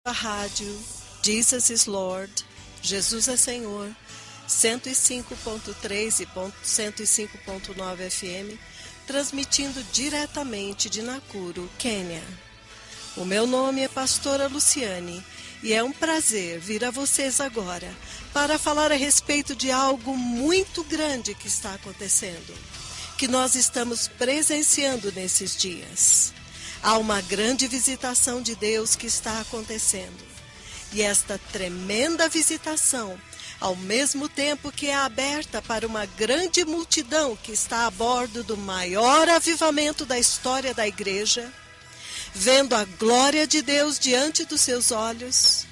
A rádio Jesus is Lord, Jesus é Senhor, 105.3 e 105.9 FM, transmitindo diretamente de Nakuru, Quênia. O meu nome é Pastora Luciane e é um prazer vir a vocês agora para falar a respeito de algo muito grande que está acontecendo, que nós estamos presenciando nesses dias. Há uma grande visitação de Deus que está acontecendo. E esta tremenda visitação, ao mesmo tempo que é aberta para uma grande multidão que está a bordo do maior avivamento da história da igreja, vendo a glória de Deus diante dos seus olhos,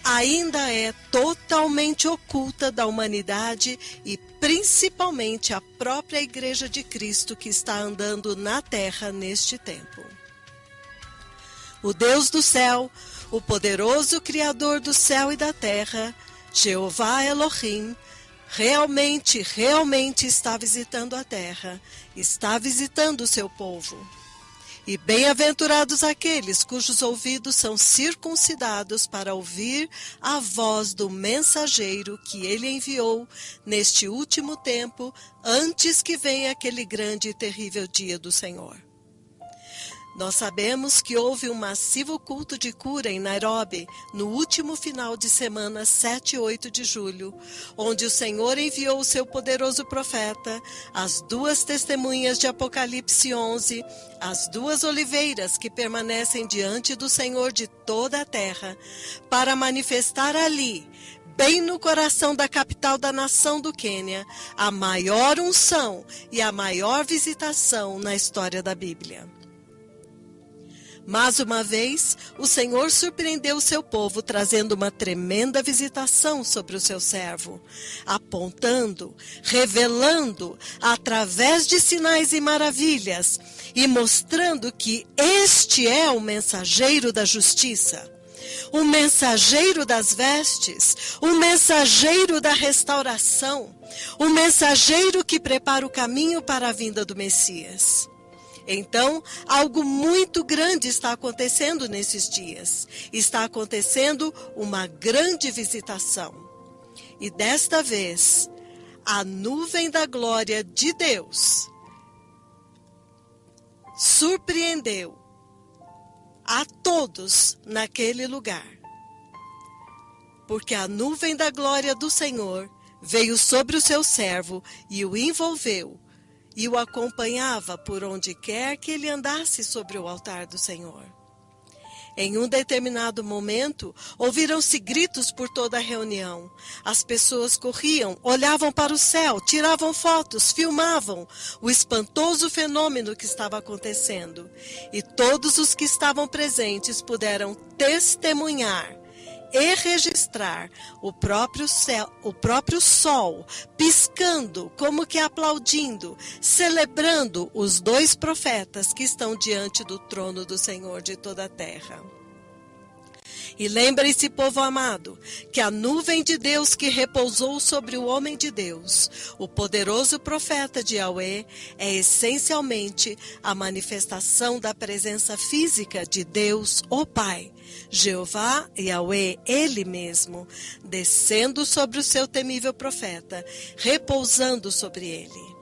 ainda é totalmente oculta da humanidade e principalmente a própria Igreja de Cristo que está andando na terra neste tempo. O Deus do céu, o poderoso Criador do céu e da terra, Jeová Elohim, realmente está visitando a terra, está visitando o seu povo. E bem-aventurados aqueles cujos ouvidos são circuncidados para ouvir a voz do mensageiro que ele enviou neste último tempo, antes que venha aquele grande e terrível dia do Senhor. Nós sabemos que houve um massivo culto de cura em Nairobi, no último final de semana, 7 e 8 de julho, onde o Senhor enviou o seu poderoso profeta, as duas testemunhas de Apocalipse 11, as duas oliveiras que permanecem diante do Senhor de toda a terra, para manifestar ali, bem no coração da capital da nação do Quênia, a maior unção e a maior visitação na história da Bíblia. Mais uma vez, o Senhor surpreendeu o seu povo, trazendo uma tremenda visitação sobre o seu servo, apontando, revelando, através de sinais e maravilhas, e mostrando que este é o mensageiro da justiça, o mensageiro das vestes, o mensageiro da restauração, o mensageiro que prepara o caminho para a vinda do Messias. Então, algo muito grande está acontecendo nesses dias. Está acontecendo uma grande visitação. E desta vez, a nuvem da glória de Deus surpreendeu a todos naquele lugar. Porque a nuvem da glória do Senhor veio sobre o seu servo e o envolveu, e o acompanhava por onde quer que ele andasse sobre o altar do Senhor. Em um determinado momento, ouviram-se gritos por toda a reunião. As pessoas corriam, olhavam para o céu, tiravam fotos, filmavam o espantoso fenômeno que estava acontecendo. E todos os que estavam presentes puderam testemunhar e registrar o próprio sol piscando, como que aplaudindo, celebrando os dois profetas que estão diante do trono do Senhor de toda a terra. E lembre-se, povo amado, que a nuvem de Deus que repousou sobre o homem de Deus, o poderoso profeta de Yahweh, é essencialmente a manifestação da presença física de Deus, o Pai, Jeová Yahweh, Ele mesmo, descendo sobre o seu temível profeta, repousando sobre ele.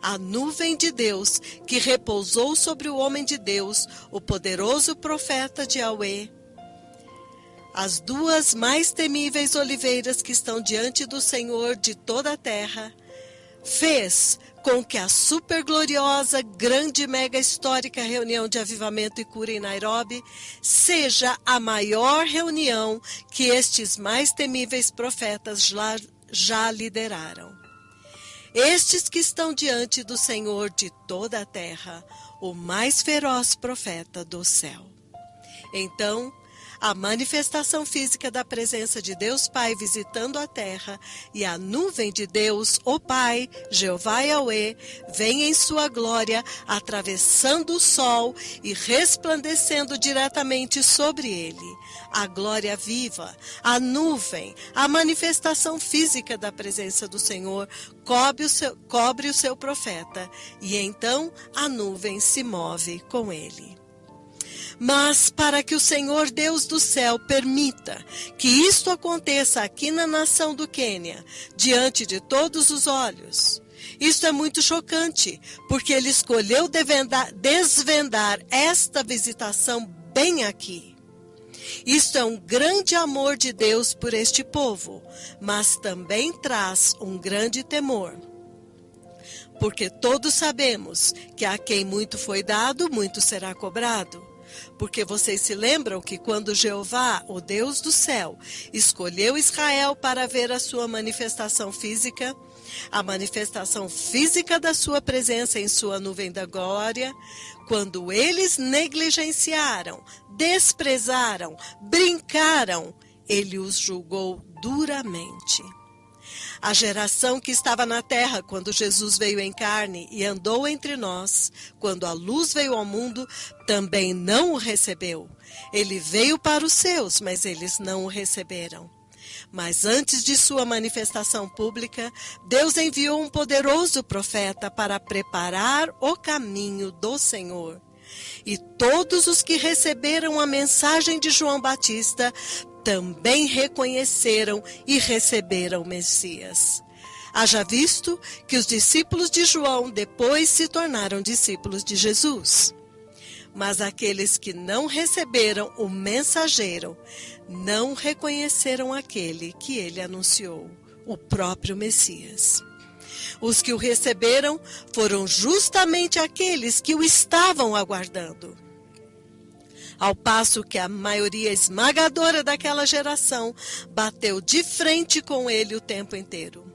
A nuvem de Deus que repousou sobre o homem de Deus, o poderoso profeta de Yahweh, as duas mais temíveis oliveiras que estão diante do Senhor de toda a terra, fez com que a supergloriosa, grande, mega histórica reunião de avivamento e cura em Nairobi seja a maior reunião que estes mais temíveis profetas já lideraram. Estes que estão diante do Senhor de toda a terra, o mais feroz profeta do céu. Então, a manifestação física da presença de Deus Pai visitando a terra e a nuvem de Deus, o Pai, Jeová Yahweh, vem em sua glória, atravessando o sol e resplandecendo diretamente sobre ele. A glória viva, a nuvem, a manifestação física da presença do Senhor cobre o seu profeta, e então a nuvem se move com ele. Mas para que o Senhor Deus do céu permita que isto aconteça aqui na nação do Quênia, diante de todos os olhos, isto é muito chocante, porque ele escolheu desvendar esta visitação bem aqui. Isto é um grande amor de Deus por este povo, mas também traz um grande temor. Porque todos sabemos que a quem muito foi dado, muito será cobrado. Porque vocês se lembram que quando Jeová, o Deus do céu, escolheu Israel para ver a sua manifestação física, a manifestação física da sua presença em sua nuvem da glória, quando eles negligenciaram, desprezaram, brincaram, ele os julgou duramente. A geração que estava na terra quando Jesus veio em carne e andou entre nós, quando a luz veio ao mundo, também não o recebeu. Ele veio para os seus, mas eles não o receberam. Mas antes de sua manifestação pública, Deus enviou um poderoso profeta para preparar o caminho do Senhor. E todos os que receberam a mensagem de João Batista também reconheceram e receberam o Messias. Haja visto que os discípulos de João depois se tornaram discípulos de Jesus. Mas aqueles que não receberam o mensageiro não reconheceram aquele que ele anunciou, o próprio Messias. Os que o receberam foram justamente aqueles que o estavam aguardando. Ao passo que a maioria esmagadora daquela geração bateu de frente com ele o tempo inteiro.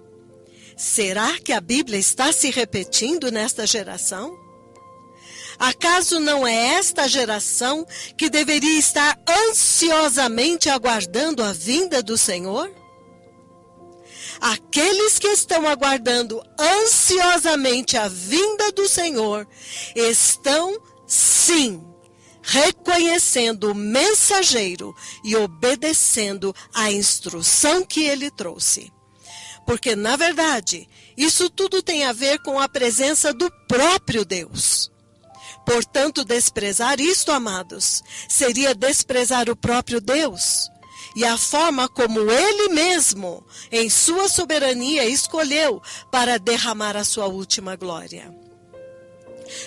Será que a Bíblia está se repetindo nesta geração? Acaso não é esta geração que deveria estar ansiosamente aguardando a vinda do Senhor? Aqueles que estão aguardando ansiosamente a vinda do Senhor estão, sim, reconhecendo o mensageiro e obedecendo à instrução que ele trouxe. Porque, na verdade, isso tudo tem a ver com a presença do próprio Deus. Portanto, desprezar isto, amados, seria desprezar o próprio Deus e a forma como Ele mesmo, em sua soberania, escolheu para derramar a sua última glória.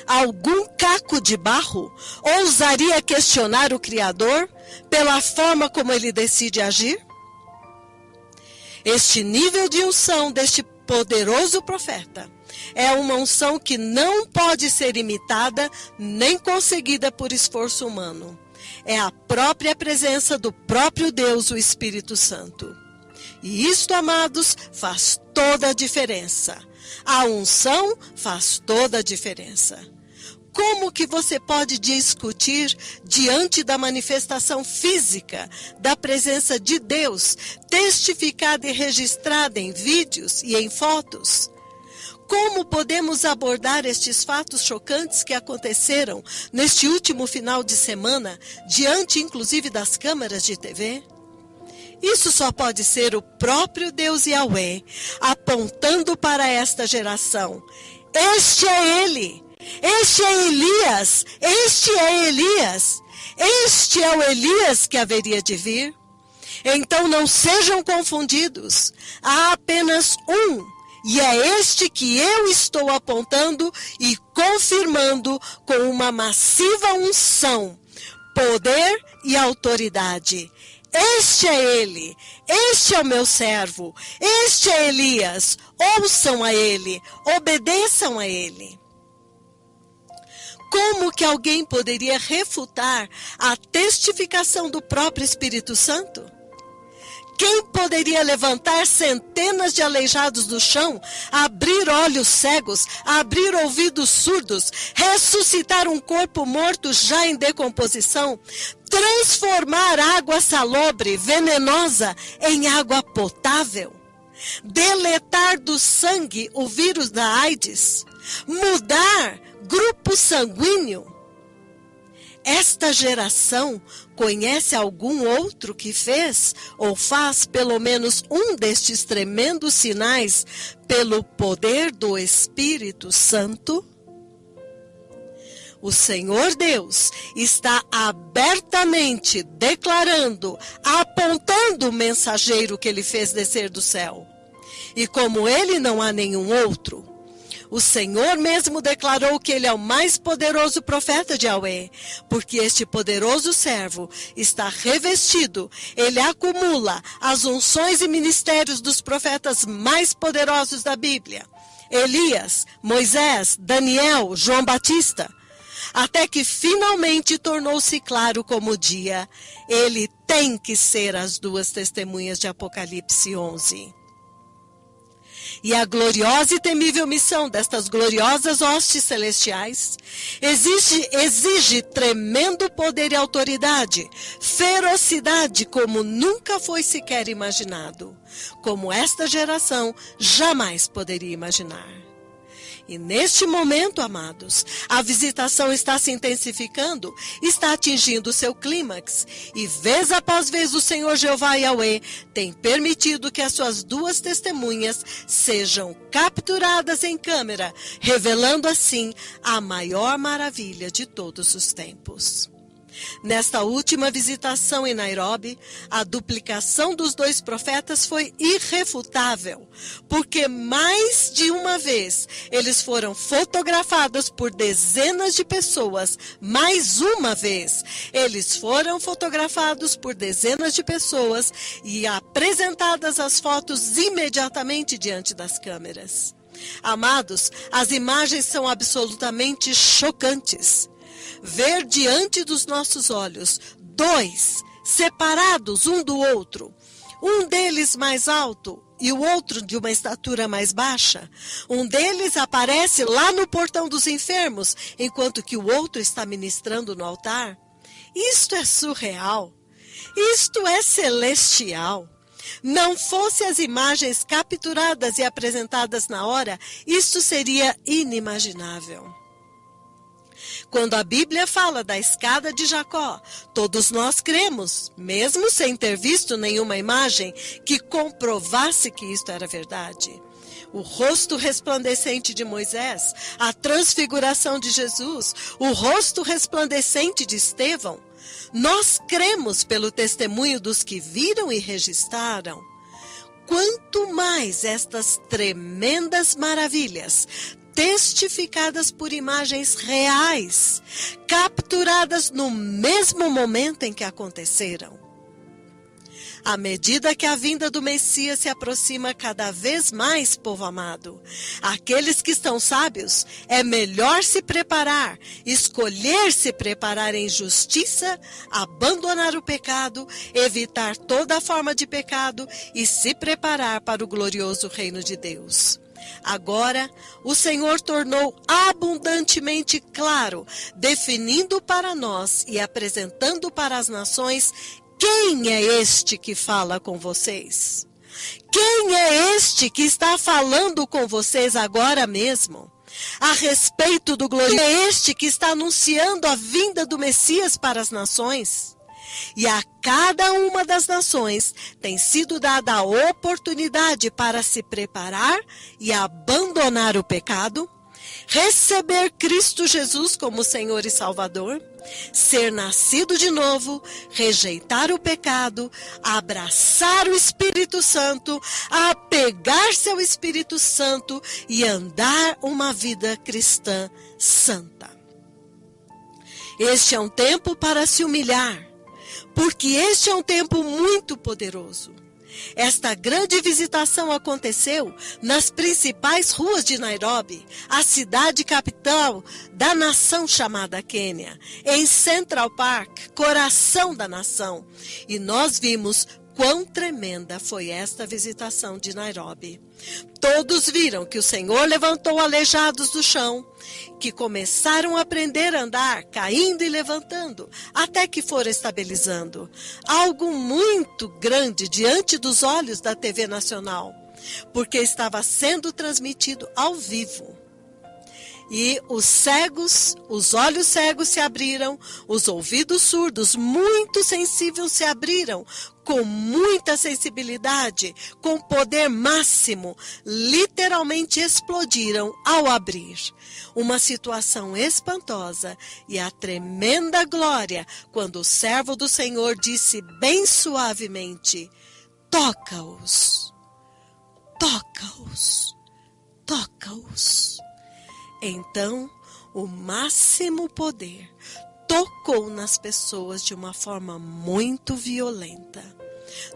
Algum caco de barro ousaria questionar o Criador pela forma como Ele decide agir? Este nível de unção deste poderoso profeta é uma unção que não pode ser imitada nem conseguida por esforço humano. É a própria presença do próprio Deus, o Espírito Santo. E isto, amados, faz toda a diferença. A unção faz toda a diferença. Como que você pode discutir diante da manifestação física da presença de Deus, testificada e registrada em vídeos e em fotos? Como podemos abordar estes fatos chocantes que aconteceram neste último final de semana, diante inclusive das câmeras de TV? Isso só pode ser o próprio Deus Yahweh apontando para esta geração. Este é ele, este é Elias, este é Elias, este é o Elias que haveria de vir. Então não sejam confundidos, há apenas um. E é este que eu estou apontando e confirmando com uma massiva unção, poder e autoridade. Este é ele, este é o meu servo, este é Elias. Ouçam a ele, obedeçam a ele. Como que alguém poderia refutar a testificação do próprio Espírito Santo? Quem poderia levantar centenas de aleijados do chão, abrir olhos cegos, abrir ouvidos surdos, ressuscitar um corpo morto já em decomposição, transformar água salobre, venenosa, em água potável, deletar do sangue o vírus da AIDS, mudar grupo sanguíneo? Esta geração conhece algum outro que fez ou faz pelo menos um destes tremendos sinais pelo poder do Espírito Santo? O Senhor Deus está abertamente declarando, apontando o mensageiro que ele fez descer do céu. E como ele não há nenhum outro, o Senhor mesmo declarou que ele é o mais poderoso profeta de Yahweh, porque este poderoso servo está revestido, ele acumula as unções e ministérios dos profetas mais poderosos da Bíblia. Elias, Moisés, Daniel, João Batista, até que finalmente tornou-se claro como o dia, ele tem que ser as duas testemunhas de Apocalipse 11. E a gloriosa e temível missão destas gloriosas hostes celestiais exige tremendo poder e autoridade, ferocidade como nunca foi sequer imaginado, como esta geração jamais poderia imaginar. E neste momento, amados, a visitação está se intensificando, está atingindo seu clímax, e vez após vez o Senhor Jeová Yahweh tem permitido que as suas duas testemunhas sejam capturadas em câmera, revelando assim a maior maravilha de todos os tempos. Nesta última visitação em Nairobi, a duplicação dos dois profetas foi irrefutável, porque mais de uma vez eles foram fotografados por dezenas de pessoas, mais uma vez eles foram fotografados por dezenas de pessoas e apresentadas as fotos imediatamente diante das câmeras. Amados, as imagens são absolutamente chocantes. Ver diante dos nossos olhos dois separados um do outro, um deles mais alto e o outro de uma estatura mais baixa. Um deles aparece lá no portão dos enfermos, enquanto que o outro está ministrando no altar. Isto é surreal, isto é celestial. Não fosse as imagens capturadas e apresentadas na hora, isto seria inimaginável. Quando a Bíblia fala da escada de Jacó, todos nós cremos, mesmo sem ter visto nenhuma imagem que comprovasse que isto era verdade. O rosto resplandecente de Moisés, a transfiguração de Jesus, o rosto resplandecente de Estevão. Nós cremos pelo testemunho dos que viram e registraram. Quanto mais estas tremendas maravilhas, testificadas por imagens reais, capturadas no mesmo momento em que aconteceram. À medida que a vinda do Messias se aproxima cada vez mais, povo amado, aqueles que estão sábios, é melhor se preparar, escolher se preparar em justiça, abandonar o pecado, evitar toda forma de pecado e se preparar para o glorioso reino de Deus. Agora, o Senhor tornou abundantemente claro, definindo para nós e apresentando para as nações quem é este que fala com vocês. Quem é este que está falando com vocês agora mesmo? A respeito do glorioso, é este que está anunciando a vinda do Messias para as nações. E a cada uma das nações tem sido dada a oportunidade para se preparar e abandonar o pecado, receber Cristo Jesus como Senhor e Salvador, ser nascido de novo, rejeitar o pecado, abraçar o Espírito Santo, apegar-se ao Espírito Santo e andar uma vida cristã santa. Este é um tempo para se humilhar, porque este é um tempo muito poderoso. Esta grande visitação aconteceu nas principais ruas de Nairobi, a cidade capital da nação chamada Quênia, em Central Park, coração da nação. E nós vimos quão tremenda foi esta visitação de Nairobi. Todos viram que o Senhor levantou aleijados do chão, que começaram a aprender a andar, caindo e levantando, até que foram estabilizando. Algo muito grande diante dos olhos da TV Nacional, porque estava sendo transmitido ao vivo. E os olhos cegos se abriram, os ouvidos surdos, muito sensíveis, se abriram, com muita sensibilidade, com poder máximo, literalmente explodiram ao abrir. Uma situação espantosa e a tremenda glória, quando o servo do Senhor disse bem suavemente: toca-os, toca-os, toca-os. Então, o máximo poder tocou nas pessoas de uma forma muito violenta.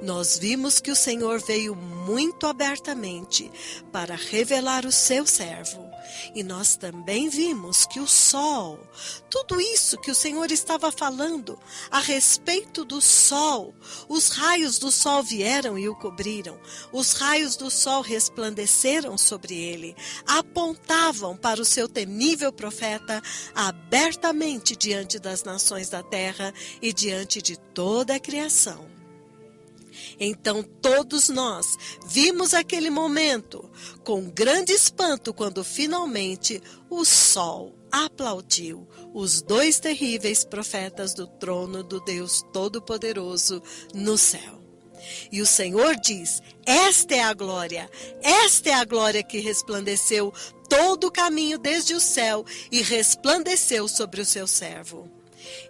Nós vimos que o Senhor veio muito abertamente para revelar o seu servo. E nós também vimos que o sol, tudo isso que o Senhor estava falando a respeito do sol, os raios do sol vieram e o cobriram, os raios do sol resplandeceram sobre ele, apontavam para o seu temível profeta abertamente diante das nações da terra e diante de toda a criação. Então todos nós vimos aquele momento com grande espanto quando finalmente o sol aplaudiu os dois terríveis profetas do trono do Deus Todo-Poderoso no céu. E o Senhor diz: esta é a glória que resplandeceu todo o caminho desde o céu e resplandeceu sobre o seu servo.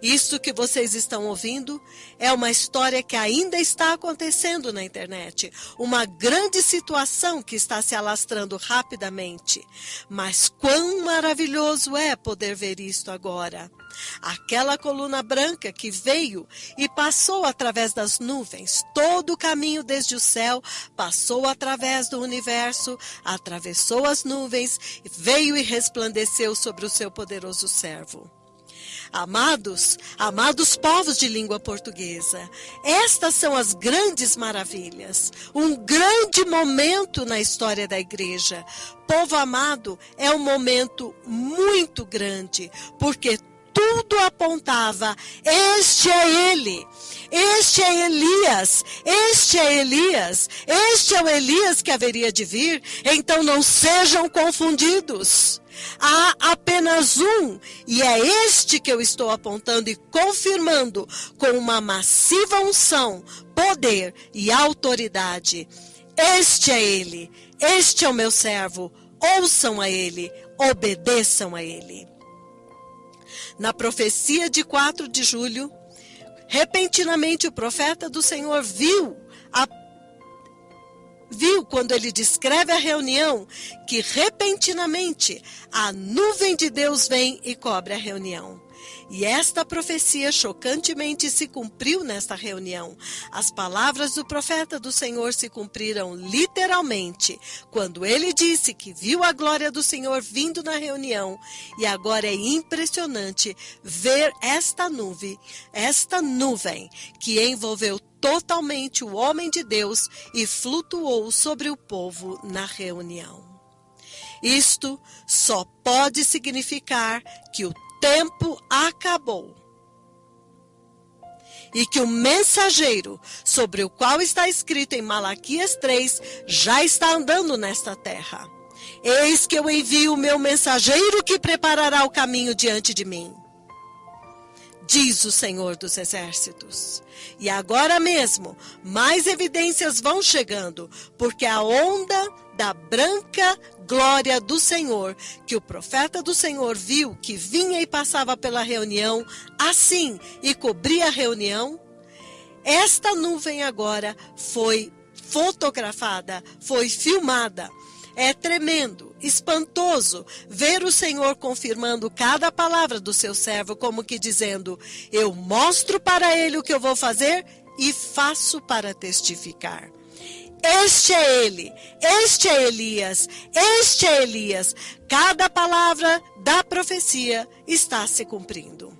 Isso que vocês estão ouvindo é uma história que ainda está acontecendo na internet. Uma grande situação que está se alastrando rapidamente. Mas quão maravilhoso é poder ver isto agora. Aquela coluna branca que veio e passou através das nuvens, todo o caminho desde o céu, passou através do universo, atravessou as nuvens, veio e resplandeceu sobre o seu poderoso servo. Amados povos de língua portuguesa, estas são as grandes maravilhas, um grande momento na história da igreja. Povo amado, é um momento muito grande, porque tudo apontava: este é ele, este é Elias, este é Elias, este é o Elias que haveria de vir. Então não sejam confundidos. Há apenas um, e é este que eu estou apontando e confirmando com uma massiva unção, poder e autoridade. Este é ele, este é o meu servo, ouçam a ele, obedeçam a ele. Na profecia de 4 de julho, repentinamente o profeta do Senhor viu quando ele descreve a reunião, que repentinamente a nuvem de Deus vem e cobre a reunião. E esta profecia chocantemente se cumpriu nesta reunião. As palavras do profeta do Senhor se cumpriram literalmente, quando ele disse que viu a glória do Senhor vindo na reunião. E agora é impressionante ver esta nuvem que envolveu totalmente o homem de Deus e flutuou sobre o povo na reunião. Isto só pode significar que o tempo acabou e que o mensageiro sobre o qual está escrito em Malaquias 3 já está andando nesta terra. Eis que eu envio o meu mensageiro que preparará o caminho diante de mim, diz o Senhor dos Exércitos. E agora mesmo, mais evidências vão chegando, porque a onda da branca glória do Senhor, que o profeta do Senhor viu, que vinha e passava pela reunião, assim, e cobria a reunião, esta nuvem agora foi fotografada, foi filmada. É tremendo, espantoso ver o Senhor confirmando cada palavra do seu servo, como que dizendo: eu mostro para ele o que eu vou fazer e faço para testificar. Este é ele, este é Elias, este é Elias. Cada palavra da profecia está se cumprindo.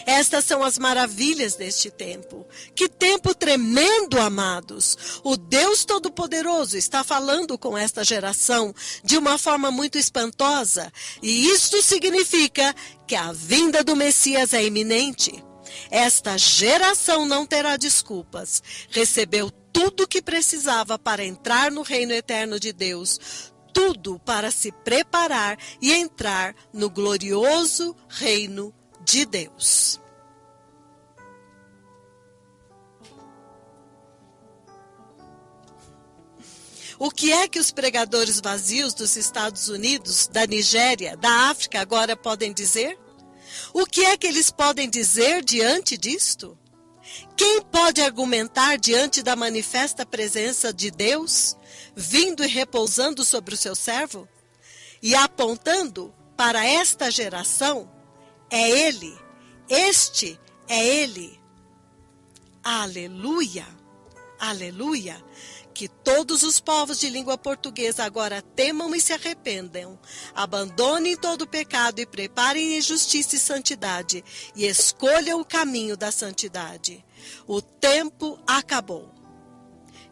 Estas são as maravilhas deste tempo. Que tempo tremendo, amados! O Deus Todo-Poderoso está falando com esta geração de uma forma muito espantosa. E isto significa que a vinda do Messias é iminente. Esta geração não terá desculpas. Recebeu tudo o que precisava para entrar no reino eterno de Deus. tudo para se preparar e entrar no glorioso reino de Deus. O que é que os pregadores vazios dos Estados Unidos, da Nigéria, da África agora podem dizer? O que é que eles podem dizer diante disto? Quem pode argumentar diante da manifesta presença de Deus, vindo e repousando sobre o seu servo? E apontando para esta geração, é Ele, este é Ele. Aleluia, aleluia. Que todos os povos de língua portuguesa agora temam e se arrependam, abandonem todo o pecado e preparem em justiça e santidade, e escolham o caminho da santidade. O tempo acabou.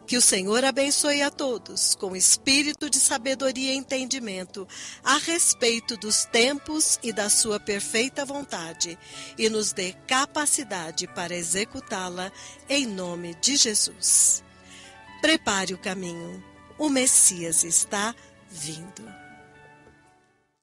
Que o Senhor abençoe a todos com espírito de sabedoria e entendimento a respeito dos tempos e da sua perfeita vontade, e nos dê capacidade para executá-la em nome de Jesus. Prepare o caminho, o Messias está vindo.